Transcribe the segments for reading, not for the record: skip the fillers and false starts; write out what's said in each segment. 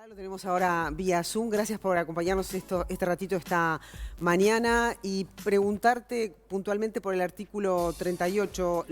Lo tenemos ahora vía Zoom. Gracias por acompañarnos este ratito esta mañana y preguntarte puntualmente por el artículo 38.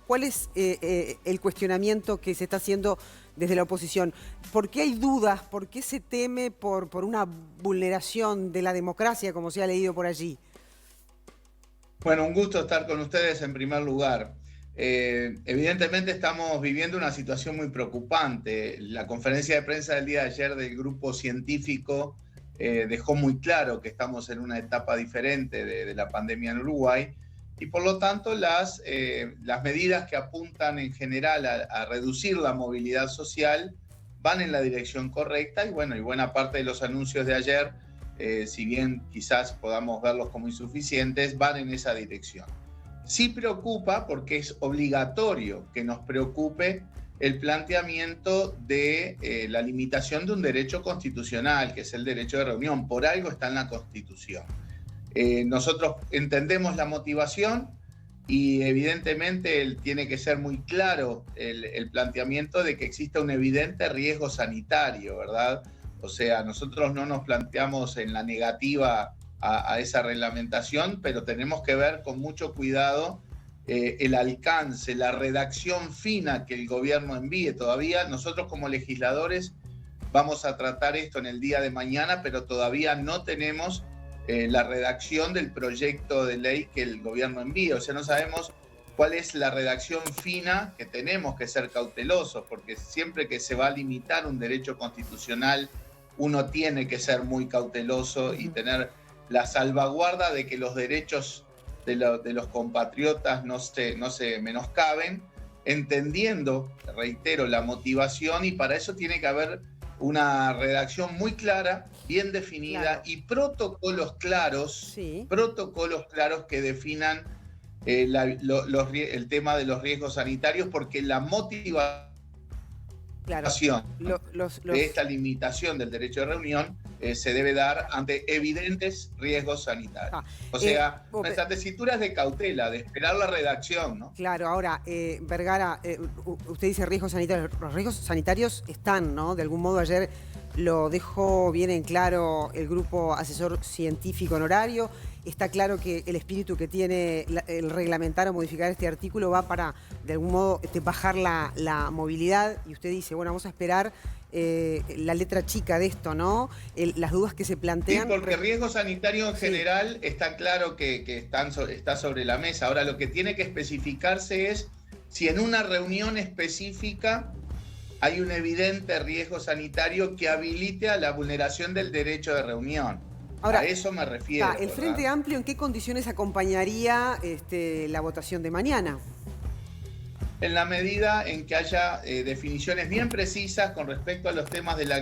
¿Cuál es el cuestionamiento que se está haciendo desde la oposición? ¿Por qué hay dudas? ¿Por qué se teme por una vulneración de la democracia, como se ha leído por allí? Bueno, un gusto estar con ustedes en primer lugar. Evidentemente estamos viviendo una situación muy preocupante. La conferencia de prensa del día de ayer del grupo científico dejó muy claro que estamos en una etapa diferente de la pandemia en Uruguay y por lo tanto las medidas que apuntan en general a reducir la movilidad social van en la dirección correcta y bueno, y buena parte de los anuncios de ayer, si bien quizás podamos verlos como insuficientes, van en esa dirección. Sí preocupa porque es obligatorio que nos preocupe el planteamiento de la limitación de un derecho constitucional, que es el derecho de reunión. Por algo está en la Constitución. Nosotros entendemos la motivación y evidentemente tiene que ser muy claro el planteamiento de que exista un evidente riesgo sanitario, ¿verdad? O sea, nosotros no nos planteamos en la negativa a esa reglamentación, pero tenemos que ver con mucho cuidado el alcance, la redacción fina que el gobierno envíe. Todavía nosotros como legisladores vamos a tratar esto en el día de mañana, pero todavía no tenemos la redacción del proyecto de ley que el gobierno envía. O sea, no sabemos cuál es la redacción fina, que tenemos que ser cautelosos, porque siempre que se va a limitar un derecho constitucional, uno tiene que ser muy cauteloso y tener la salvaguarda de que los derechos de los compatriotas no se menoscaben, entendiendo, reitero, la motivación, y para eso tiene que haber una redacción muy clara, bien definida, claro, y protocolos claros que definan el tema de los riesgos sanitarios, porque la motivación de esta limitación del derecho de reunión se debe dar ante evidentes riesgos sanitarios. O sea, nuestra tesitura es de cautela, de esperar la redacción, ¿no? Claro, ahora, Vergara, usted dice riesgos sanitarios. Los riesgos sanitarios están, ¿no? De algún modo ayer lo dejó bien en claro el grupo asesor científico honorario. Está claro que el espíritu que tiene el reglamentar o modificar este artículo va para, de algún modo, bajar la movilidad. Y usted dice, bueno, vamos a esperar la letra chica de esto, ¿no? Las dudas que se plantean. Sí, porque riesgo sanitario en general está claro que está sobre la mesa. Ahora, lo que tiene que especificarse es si en una reunión específica hay un evidente riesgo sanitario que habilite a la vulneración del derecho de reunión. Ahora, a eso me refiero. ¿El Frente Amplio en qué condiciones acompañaría la votación de mañana? En la medida en que haya definiciones bien precisas con respecto a los temas de la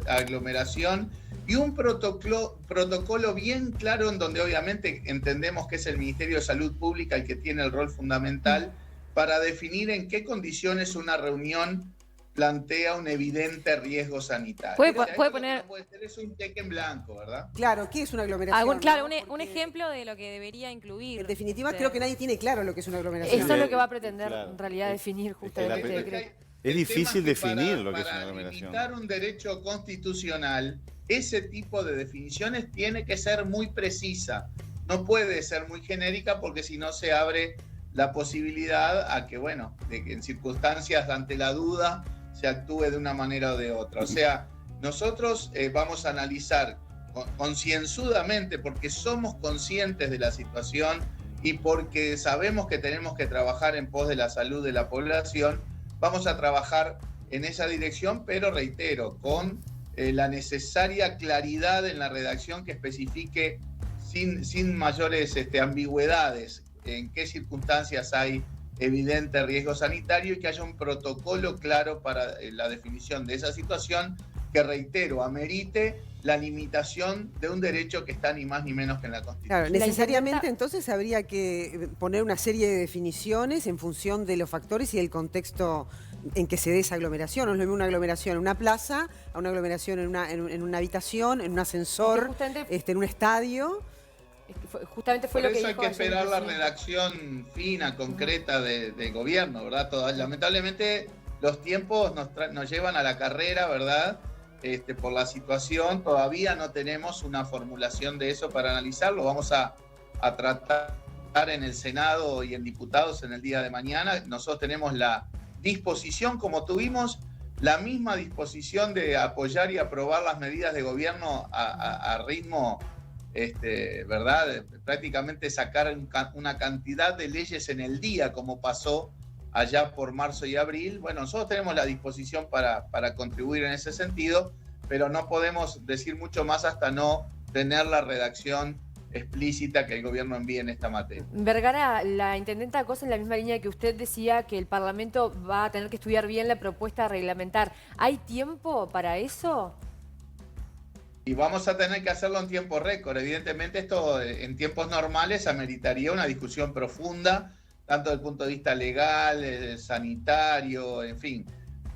aglomeración y un protocolo bien claro en donde obviamente entendemos que es el Ministerio de Salud Pública el que tiene el rol fundamental para definir en qué condiciones una reunión plantea un evidente riesgo sanitario. Puede poner... Puede ser eso un cheque en blanco, ¿verdad? Claro, ¿qué es una aglomeración? Claro, un ejemplo de lo que debería incluir. En definitiva, creo que nadie tiene claro lo que es una aglomeración. Eso es lo que va a pretender en realidad definir justamente. Es difícil definir lo que es una aglomeración. Para limitar un derecho constitucional, ese tipo de definiciones tiene que ser muy precisa. No puede ser muy genérica porque si no se abre la posibilidad a que, bueno, de que en circunstancias ante la duda se actúe de una manera o de otra. O sea, nosotros vamos a analizar concienzudamente, porque somos conscientes de la situación y porque sabemos que tenemos que trabajar en pos de la salud de la población, vamos a trabajar en esa dirección, pero reitero, con la necesaria claridad en la redacción que especifique sin mayores ambigüedades en qué circunstancias hay evidente riesgo sanitario y que haya un protocolo claro para la definición de esa situación que, reitero, amerite la limitación de un derecho que está ni más ni menos que en la Constitución. Claro, necesariamente entonces habría que poner una serie de definiciones en función de los factores y del contexto en que se dé esa aglomeración. No es lo mismo una aglomeración en una plaza, a una aglomeración en una habitación, en un ascensor, en un estadio. Justamente fue lo que dijo. Por eso hay que esperar la redacción fina, concreta del gobierno, ¿verdad? Lamentablemente los tiempos nos llevan a la carrera, ¿verdad? por la situación, todavía no tenemos una formulación de eso para analizarlo. Vamos a tratar en el Senado y en diputados en el día de mañana. Nosotros tenemos la disposición, como tuvimos la misma disposición de apoyar y aprobar las medidas de gobierno a ritmo, ¿verdad? Prácticamente sacar una cantidad de leyes en el día, como pasó allá por marzo y abril. Bueno, nosotros tenemos la disposición para contribuir en ese sentido, pero no podemos decir mucho más hasta no tener la redacción explícita que el gobierno envíe en esta materia. Vergara, la intendenta acosa en la misma línea que usted decía que el Parlamento va a tener que estudiar bien la propuesta a reglamentar. ¿Hay tiempo para eso? Y vamos a tener que hacerlo en tiempo récord. Evidentemente esto en tiempos normales ameritaría una discusión profunda, tanto desde el punto de vista legal, sanitario, en fin.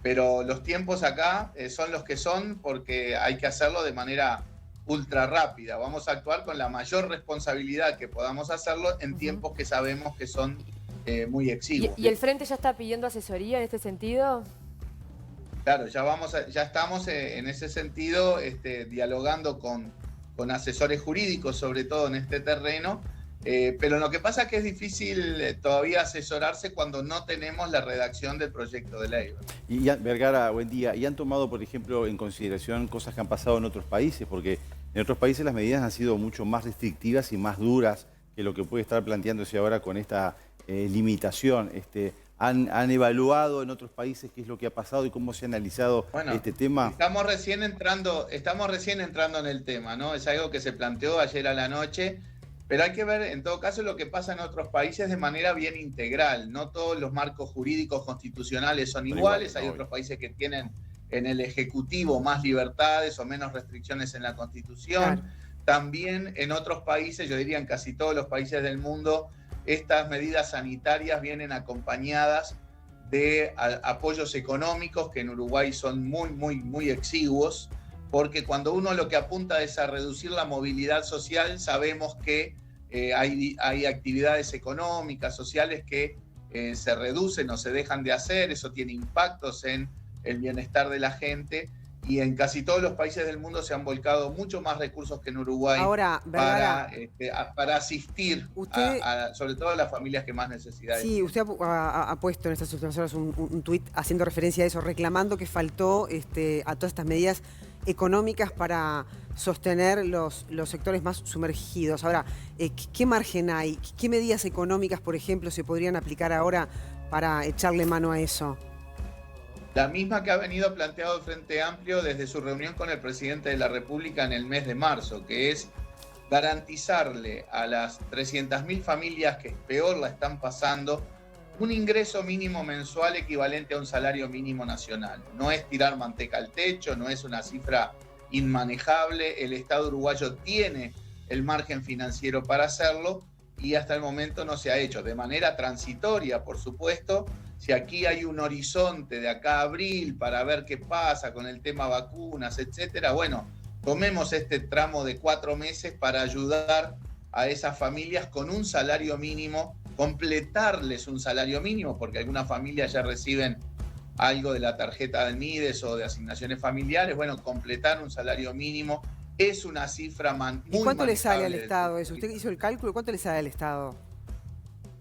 Pero los tiempos acá son los que son porque hay que hacerlo de manera ultra rápida. Vamos a actuar con la mayor responsabilidad que podamos hacerlo en tiempos que sabemos que son muy exiguos. ¿Y el Frente ya está pidiendo asesoría en este sentido? Claro, ya estamos en ese sentido dialogando con asesores jurídicos, sobre todo en este terreno, pero lo que pasa es que es difícil todavía asesorarse cuando no tenemos la redacción del proyecto de ley. Y Vergara, buen día. ¿Y han tomado, por ejemplo, en consideración cosas que han pasado en otros países? Porque en otros países las medidas han sido mucho más restrictivas y más duras que lo que puede estar planteándose ahora con esta limitación. ¿Han evaluado en otros países qué es lo que ha pasado y cómo se ha analizado este tema? Estamos recién entrando en el tema, ¿no? Es algo que se planteó ayer a la noche, pero hay que ver en todo caso lo que pasa en otros países de manera bien integral. No todos los marcos jurídicos constitucionales son iguales, hay otros países que tienen en el Ejecutivo más libertades o menos restricciones en la Constitución. Claro. También en otros países, yo diría en casi todos los países del mundo, estas medidas sanitarias vienen acompañadas de apoyos económicos que en Uruguay son muy exiguos, porque cuando uno lo que apunta es a reducir la movilidad social, sabemos que hay actividades económicas, sociales que se reducen o se dejan de hacer, eso tiene impactos en el bienestar de la gente. Y en casi todos los países del mundo se han volcado mucho más recursos que en Uruguay. Ahora, para asistir sobre todo a las familias que más necesidades tienen. Sí, usted ha puesto en estas últimas horas un tuit haciendo referencia a eso, reclamando que faltó a todas estas medidas económicas para sostener los sectores más sumergidos. Ahora, ¿qué margen hay? ¿Qué medidas económicas, por ejemplo, se podrían aplicar ahora para echarle mano a eso? La misma que ha venido planteado el Frente Amplio desde su reunión con el presidente de la República en el mes de marzo, que es garantizarle a las 300.000 familias que peor la están pasando un ingreso mínimo mensual equivalente a un salario mínimo nacional. No es tirar manteca al techo, no es una cifra inmanejable. El Estado uruguayo tiene el margen financiero para hacerlo y hasta el momento no se ha hecho. De manera transitoria, por supuesto. Si aquí hay un horizonte de acá a abril para ver qué pasa con el tema vacunas, etcétera, bueno, tomemos este tramo de 4 meses para ayudar a esas familias con un salario mínimo, completarles un salario mínimo, porque algunas familias ya reciben algo de la tarjeta del MIDES o de asignaciones familiares. Bueno, completar un salario mínimo es una cifra muy ¿Y cuánto le sale al Estado eso? ¿Usted hizo el cálculo? ¿Cuánto le sale al Estado?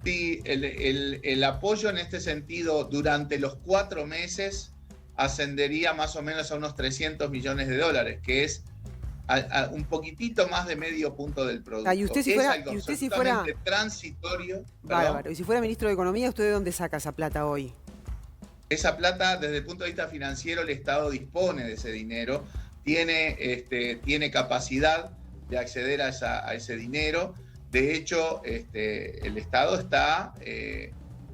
Sí, el apoyo en este sentido durante los 4 meses ascendería más o menos a unos $300 millones, que es un poquitito más de medio punto del producto. Y usted si fuera transitorio. Bárbaro. Y si fuera ministro de Economía, ¿usted de dónde saca esa plata hoy? Esa plata, desde el punto de vista financiero, el Estado dispone de ese dinero, tiene capacidad de acceder a ese dinero. De hecho, el Estado está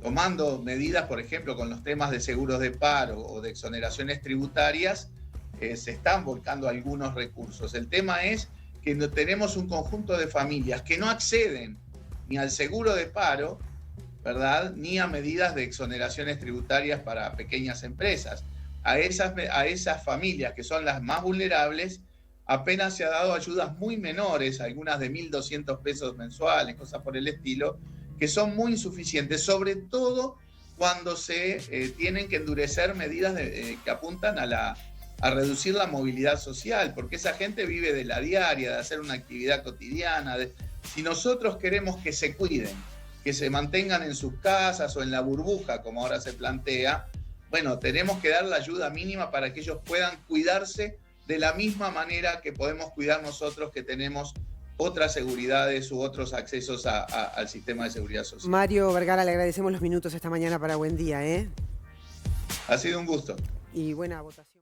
tomando medidas, por ejemplo, con los temas de seguros de paro o de exoneraciones tributarias, se están volcando algunos recursos. El tema es que tenemos un conjunto de familias que no acceden ni al seguro de paro, ¿verdad?, ni a medidas de exoneraciones tributarias para pequeñas empresas. A esas familias que son las más vulnerables, apenas se ha dado ayudas muy menores, algunas de 1.200 pesos mensuales, cosas por el estilo, que son muy insuficientes, sobre todo cuando se tienen que endurecer medidas que apuntan a a reducir la movilidad social, porque esa gente vive de la diaria, de hacer una actividad cotidiana. Si nosotros queremos que se cuiden, que se mantengan en sus casas o en la burbuja, como ahora se plantea, bueno, tenemos que dar la ayuda mínima para que ellos puedan cuidarse de la misma manera que podemos cuidar nosotros que tenemos otras seguridades u otros accesos al sistema de seguridad social. Mario Vergara, le agradecemos los minutos esta mañana para Buen Día, ¿eh? Ha sido un gusto. Y buena votación.